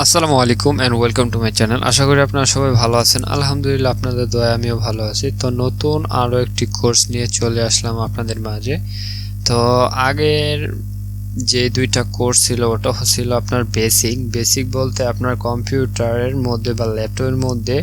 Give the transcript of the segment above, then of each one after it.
আসসালামু আলাইকুম and welcome to my channel. আশা করি আপনারা সবাই ভালো আছেন। আলহামদুলিল্লাহ, আপনাদের দয়ায় আমিও ভালো আছি। তো নতুন আরও একটি কোর্স নিয়ে চলে আসলাম আপনাদের মাঝে। তো আগের যে দুইটা কোর্স ছিল ওটা ছিল আপনার বেসিক বলতে আপনার কম্পিউটারের মধ্যে বা ল্যাপটপের মধ্যে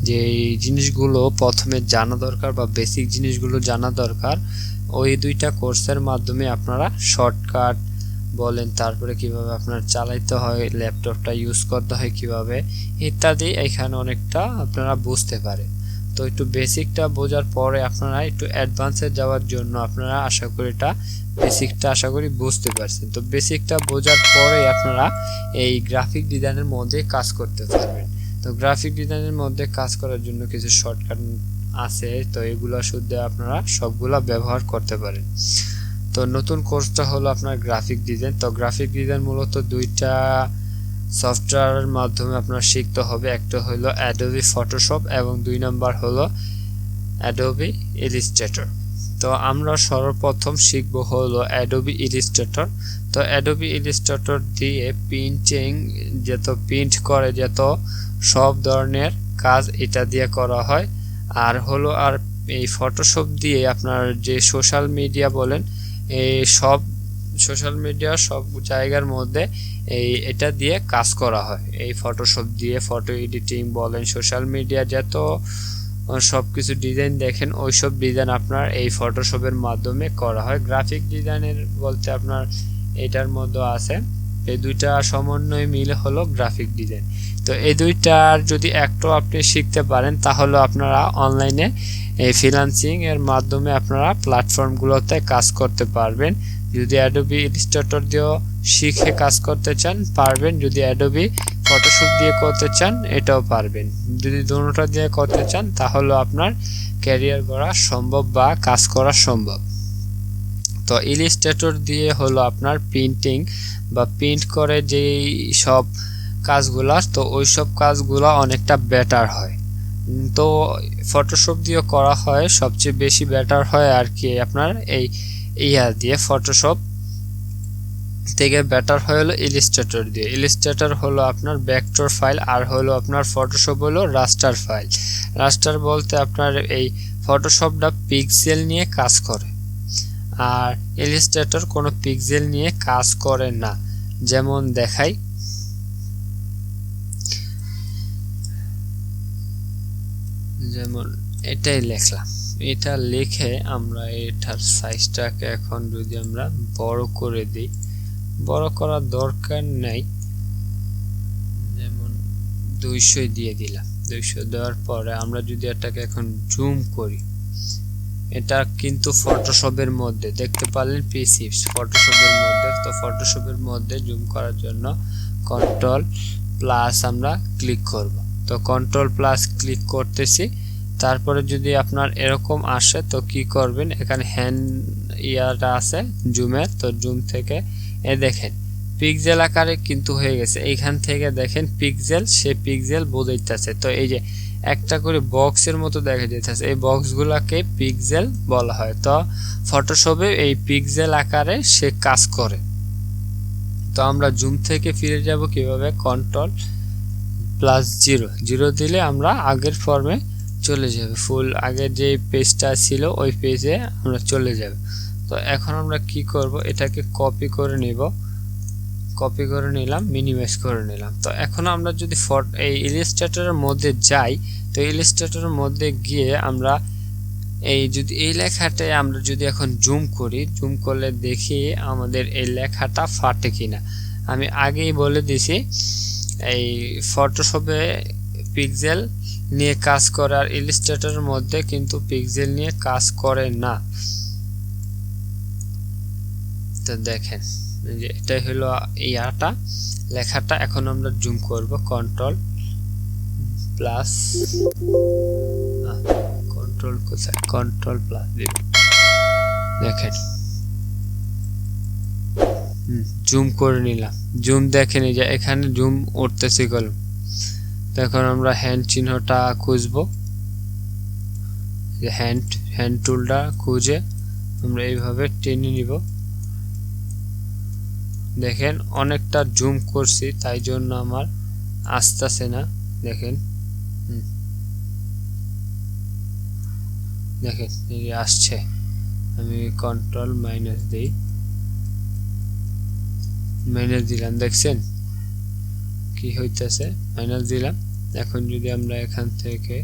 যে জিনিসগুলো প্রথমে জানা দরকার বা বেসিক জিনিসগুলো জানা দরকার, ওই দুইটা কোর্সের মাধ্যমে আপনারা শর্টকাট বলেন, তারপরে কিভাবে আপনার চালাইতে হয়, ল্যাপটপটা ইউজ করতে হয় কিভাবে ইত্যাদি এখানে অনেকটা আপনারা বুঝতে পারেন। তো একটু বেসিকটা বোঝার পরে আপনারা একটু অ্যাডভান্সে যাওয়ার জন্য আপনারা আশা করি বেসিকটা বুঝতে পারছেন। তো বেসিকটা বোঝার পরে আপনারা এই গ্রাফিক ডিজাইনের মধ্যে কাজ করতে পারবেন। তো গ্রাফিক ডিজাইনের মধ্যে কাজ করার জন্য কিছু শর্টকাট আছে, তো এগুলো শুদ্ধ আপনারা সবগুলা ব্যবহার করতে পারেন। তো নতুন কোর্সটা হলো আপনার গ্রাফিক ডিজাইন। তো গ্রাফিক ডিজাইন মূলত দুইটা সফটওয়্যারের মাধ্যমে আপনার শিখতে হবে। একটা হলো অ্যাডোবি ফটোশপ এবং দুই নাম্বার হলো অ্যাডোবি ইলাস্ট্রেটর। তো আমরা সর্বপ্রথম শিখব হলো অ্যাডোবি ইলাস্ট্রেটর। তো অ্যাডোবি ইলাস্ট্রেটর দিয়ে প্রিন্টিং প্রিন্ট করে সব ধরনের কাজ এটা দিয়ে করা হয়। আর এই ফটোশপ দিয়ে আপনার যে সোশ্যাল মিডিয়া বলেন, এই সব সোশ্যাল মিডিয়া সব জায়গার মধ্যে এটা দিয়ে কাজ করা হয়। এই ফটোশপ দিয়ে ফটো এডিটিং বলেন, সোশ্যাল মিডিয়া সব কিছু ডিজাইন দেখেন, ওইসব ডিজাইন আপনার এই ফটোশপের মাধ্যমে করা হয়। গ্রাফিক ডিজাইনের বলতে আপনার এটার মধ্যে আছে, এই দুইটা সমন্বয় মিলে হলো গ্রাফিক ডিজাইন। তো এই দুইটার যদি একটু আপনি শিখতে পারেন তাহলে আপনারা অনলাইনে এই ফ্রিল্যান্সিং এর মাধ্যমে আপনারা প্ল্যাটফর্মগুলোতে কাজ করতে পারবেন। যদি অ্যাডোবি ইলাস্ট্রেটর দিয়েও শিখে কাজ করতে চান পারবেন, যদি অ্যাডোবি ফটোশপ দিয়ে করতে চান এটাও পারবেন। যদি দুটোটা দিয়ে করতে চান তাহলে আপনার ক্যারিয়ার গড়া সম্ভব বা কাজ করা সম্ভব। তো ইলাস্ট্রেটর দিয়ে হলো আপনার প্রিন্টিং বা প্রিন্ট করে যেই সব কাজগুলা, তো ওই সব কাজগুলো অনেকটা বেটার হয়। তো ফটোশপ দিয়ে করা হয় সবচেয়ে বেশি বেটার হয় আর কি আপনার এই দিয়ে ফটোশপ থেকে বেটার হয় হলো ইলাস্ট্রেটর দিয়ে। ইলাস্ট্রেটর হলো আপনার ভেক্টর ফাইল আর হলো আপনার ফটোশপ হলো রাস্টার ফাইল। রাস্টার বলতে আপনার এই ফটোশপটা পিক্সেল নিয়ে কাজ করে, আর ইলাস্ট্রেটর কোনো পিক্সেল নিয়ে কাজ করে না। যেমন দেখাই, যেমন এটাই লিখলাম, এটা লিখে আমরা এটার সাইজটাকে এখন যদি আমরা বড় করে দিই, বড় করার দরকার নাই, যেমন 200 দিয়ে দিলাম। 200 দেওয়ার পরে আমরা যদি এটাকে এখন জুম করি, এটা কিন্তু ফটোশপের মধ্যে দেখতে পারলেন পিসি ফটোশপের মধ্যে। তো ফটোশপের মধ্যে জুম করার জন্য কন্ট্রোল প্লাস আমরা ক্লিক করব। তো কন্ট্রোল প্লাস ক্লিক করতেছি, তারপরে যদি আপনার এরকম আসে তো কি করবেন, এখানে হ্যান্ড ইয়াটা আছে জুমের, তো জুম থেকে দেখেন পিক্সেল আকারে কিন্তু হয়ে গেছে। এইখান থেকে দেখেন পিক্সেল, সে পিক্সেল বোঝাইতেছে। তো এই যে একটা করে বক্সের মতো দেখা যাইতেছে, এই বক্সগুলোকে পিক্সেল বলা হয়। তো ফটোশপে এই পিক্সেল আকারে সে কাজ করে। তো আমরা জুম থেকে ফিরে যাব কিভাবে, কন্ট্রোল প্লাস 0 দিলে আমরা আগের ফর্মে চলে যাবে, ফুল আগের যে পেজটা ছিল ওই পেজে আমরা চলে যাব। তো এখন আমরা কি করব, এটাকে কপি করে নিব, কপি করে নিলাম, মিনিমাইজ করে নিলাম। তো এখন আমরা যদি এই ইলাস্ট্রেটরের মধ্যে যাই, তো ইলাস্ট্রেটরের মধ্যে গিয়ে আমরা এই লেখাটায় আমরা যদি এখন জুম করি, জুম করলে দেখি আমাদের এই লেখাটা ফাটে কিনা। আমি আগেই বলে দিছি এই ফটোশপে পিক্সেল নিয়ে কাজ করে, আর ইলাস্ট্রেটরের মধ্যে কিন্তু পিক্সেল নিয়ে কাজ করে না। তো দেখেন যে এটাই হলো ইয়াটা লেখাটা। এখন আমরা জুম করব, কন্ট্রোল প্লাস, কন্ট্রোল কোথায়, কন্ট্রোল প্লাস দিব, দেখেন জুম করে নিলাম। জুম দেখেন এই যে এখানে জুম উঠতেছে কলম। তো এখন আমরা হ্যান্ড চিহ্নটা খুঁজবো, যে হ্যান্ড টুলটা খুঁজে আমরা এইভাবে টেনে নিব। দেখেন অনেকটা জুম করছি, তাই জন্য আমার আসতেছে না, দেখেন দেখেন এই যে আসছে। আমি কন্ট্রোল মাইনাস দিই, মাইনাস দিলাম, দেখছেন কি হইতেছে, মাইনাস দিলাম। এখন যদি আমরা এখান থেকে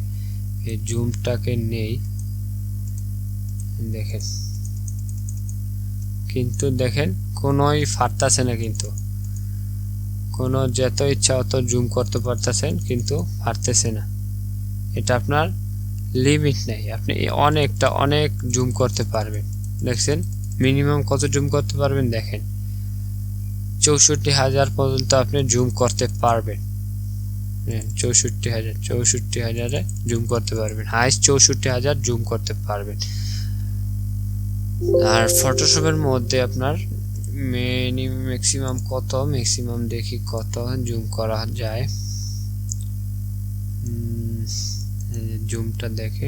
এই জুমটাকে নেই, দেখেন কিন্তু দেখেন কোনোই ফাটতেছে না, কিন্তু কোনো যত ইচ্ছা অত জুম করতে পারতেছেন কিন্তু ফাটতেছে না। এটা আপনার লিমিট নেই, আপনি অনেক জুম করতে পারবেন। দেখছেন মিনিমাম কত জুম করতে পারবেন, দেখেন 64,000 পর্যন্ত আপনি জুম করতে পারবেন। 64,000 জুম করতে পারবেন, হাইস্ট 64,000 জুম করতে পারবেন। আর ফটোশপের মধ্যে আপনার ম্যাক্সিমাম কত, ম্যাক্সিমাম দেখি কত জুম করা যায়। জুমটা দেখে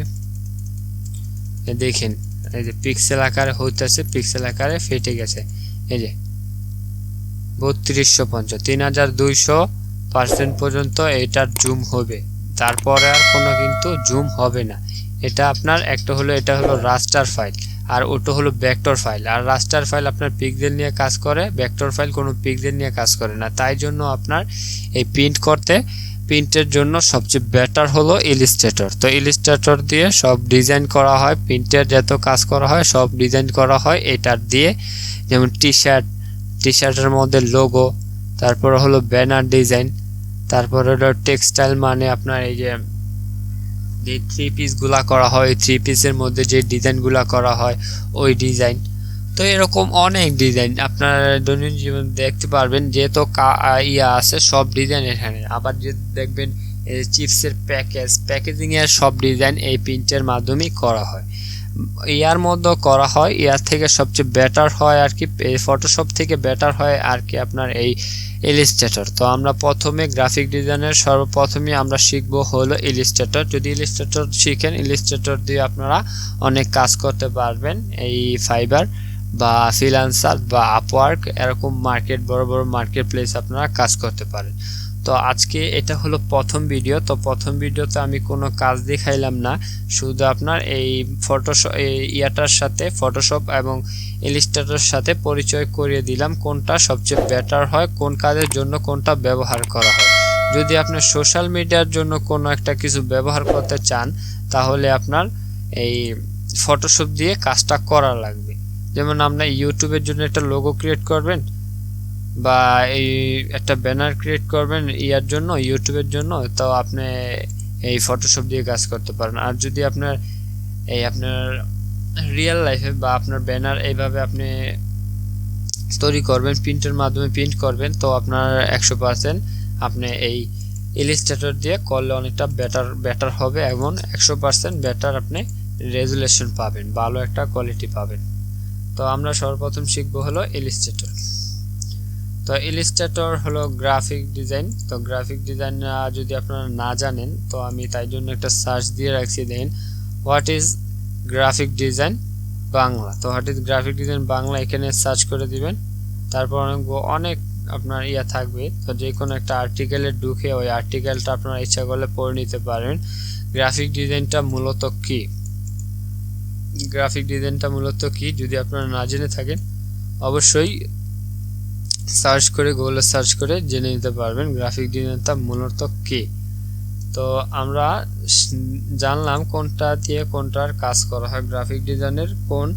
দেখেন এই যে পিক্সেল আকারে হইতেছে, পিক্সেল আকারে ফেটে গেছে। এই যে 3250 3200% পর্যন্ত এটার জুম হবে, তারপরে আর কোনো কিন্তু জুম হবে না। এটা আপনার একটা হলো, এটা হলো রাস্টার ফাইল, আর ওটা হলো ভেক্টর ফাইল। আর রাস্টার ফাইল আপনার পিক্সেল নিয়ে কাজ করে, ভেক্টর ফাইল কোনো পিক্সেল নিয়ে কাজ করে না। তাই জন্য আপনার এই প্রিন্টের জন্য সবচেয়ে বেটার হলো ইলাস্ট্রেটর। তো ইলাস্ট্রেটর দিয়ে সব ডিজাইন করা হয়, প্রিন্টের যত কাজ করা হয় সব ডিজাইন করা হয় এটার দিয়ে। যেমন টি শার্টের মধ্যে লোগো, তারপর হলো ব্যানার ডিজাইন, তারপর হলো টেক্সটাইল, মানে আপনার এই যে থ্রি পিসগুলা করা হয়, থ্রি পিসের মধ্যে যে ডিজাইনগুলা করা হয় ওই ডিজাইন। তো এরকম অনেক ডিজাইন আপনার দৈনন্দিন জীবন দেখতে পারবেন, যেহেতু আছে সব ডিজাইন এখানে। আবার যে দেখবেন চিপসের প্যাকেজিং এর সব ডিজাইন এই প্রিন্টের মাধ্যমেই করা হয়, ইয়ার মধ্যে করা হয়। ইয়ার থেকে সবচেয়ে বেটার হয় আর কি, ফটোশপ থেকে বেটার হয় আর কি আপনার এই ইলাস্ট্রেটর। তো আমরা প্রথমে গ্রাফিক ডিজাইনের সর্বপ্রথমে আমরা শিখবো হলো ইলাস্ট্রেটর। যদি ইলাস্ট্রেটর শিখেন, ইলাস্ট্রেটর দিয়ে আপনারা অনেক কাজ করতে পারবেন। এই ফাইবার বা ফ্রিল্যান্সার বা আপওয়ার্ক এরকম বড় বড় মার্কেট প্লেস আপনারা কাজ করতে পারেন। তো আজকে এটা হলো প্রথম ভিডিও। তো প্রথম ভিডিওতে আমি কোনো কাজ দেখাইলাম না, শুধু আপনার এই ইয়াটার সাথে ফটোশপ এবং ইলাস্ট্রেটরের সাথে পরিচয় করিয়ে দিলাম, কোনটা সবচেয়ে বেটার হয়, কোন কাজের জন্য কোনটা ব্যবহার করা হয়। যদি আপনি সোশ্যাল মিডিয়ার জন্য কোনো একটা কিছু ব্যবহার করতে চান, তাহলে আপনার এই ফটোশপ দিয়ে কাজটা করা লাগবে। যেমন আপনার ইউটিউবের জন্য একটা লোগো ক্রিয়েট করবেন বা এই একটা ব্যানার ক্রিয়েট করবেন ইয়ার জন্য, ইউটিউবের জন্য, তো আপনি এই ফটোশপ দিয়ে কাজ করতে পারেন। আর যদি আপনার রিয়েল লাইফে বা আপনার ব্যানার এইভাবে আপনি তৈরি করবেন, প্রিন্টের মাধ্যমে প্রিন্ট করবেন, তো আপনার 100% আপনি এই ইলাস্ট্রেটর দিয়ে করলে অনেকটা বেটার হবে এবং 100% বেটার আপনি রেজুলেশন পাবেন, ভালো একটা কোয়ালিটি পাবেন। তো আমরা সর্বপ্রথম শিখবো হলো ইলাস্ট্রেটর। তো ইলাস্ট্রেটর হলো গ্রাফিক ডিজাইন। তো গ্রাফিক ডিজাইন যদি আপনারা না জানেন, তো আমি তাই জন্য একটা সার্চ দিয়ে রাখছি, দেখেন what is graphic design Bangla. তো what is graphic design Bangla এখানে সার্চ করে দিবেন, তারপর অনেক আপনার থাকবে। তো যে কোনো একটা আর্টিকেলে ঢুকে ওই আর্টিকেলটা আপনারা ইচ্ছা করলে পড়ে নিতে পারেন। গ্রাফিক ডিজাইনটা মূলত কি, যদি আপনারা না জেনে থাকেন অবশ্যই সার্চ করে, গুগলে সার্চ করে জেনে নিতে পারবেন গ্রাফিক ডিজাইনটা মূলত কি। তো আমরা জানলাম কোনটা দিয়ে কোনটার কাজ করা হয়, গ্রাফিক ডিজাইনের কোন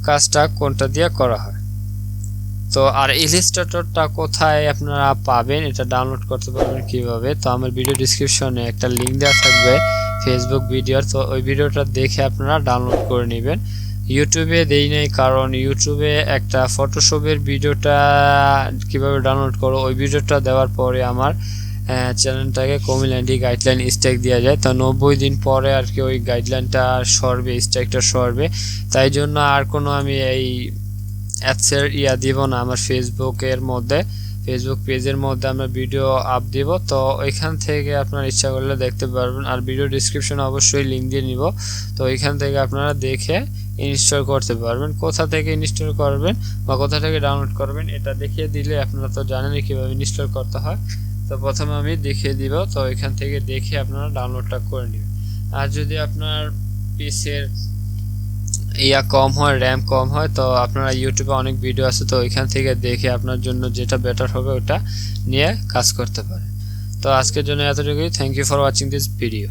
কাজটা কোনটা দিয়ে করা হয়। তো আর ইলাস্ট্রেটরটা কোথায় আপনারা পাবেন, এটা ডাউনলোড করতে পারবেন কিভাবে, তো আমার ভিডিও ডিসক্রিপশনে একটা লিঙ্ক দেওয়া থাকবে ফেসবুক ভিডিওর, তো ওই ভিডিওটা দেখে আপনারা ডাউনলোড করে নেবেন। ইউটিউবে দেই নাই, কারণ ইউটিউবে একটা ফটোশপের ভিডিওটা কিভাবে ডাউনলোড করো ওই ভিডিওটা দেওয়ার পরে আমার চ্যানেলটাকে কমিউনিটি গাইডলাইন স্ট্রাইক দেওয়া যায়। তো 90 দিন পরে আর কি ওই গাইডলাইনটা সরবে, স্ট্রাইকটা সরবে। তাই জন্য আর কোনো আমি এই অ্যাডসের দিব না। আমার ফেসবুকের মধ্যে, ফেসবুক পেজের মধ্যে আমরা ভিডিও আপ দিব, তো ওইখান থেকে আপনার ইচ্ছা করলে দেখতে পারবেন। আর ভিডিও ডিসক্রিপশনে অবশ্যই লিঙ্ক দিয়ে নিব, তো ওইখান থেকে আপনারা দেখে ইনস্টল করতে পারবেন। কোথা থেকে ইনস্টল করবেন বা কোথা থেকে ডাউনলোড করবেন এটা দেখিয়ে দিলে আপনারা তো জানেনই কীভাবে ইনস্টল করতে হয়। তো প্রথমে আমি দেখিয়ে দিব, তো এখান থেকে দেখে আপনারা ডাউনলোডটা করে নেবেন। আর যদি আপনার পিসির কম হয়, র্যাম কম হয়, তো আপনারা ইউটিউবে অনেক ভিডিও আছে, তো ওইখান থেকে দেখে আপনার জন্য যেটা বেটার হবে ওটা নিয়ে কাজ করতে পারেন। তো আজকের জন্য এতটুকুই। Thank you for watching this video.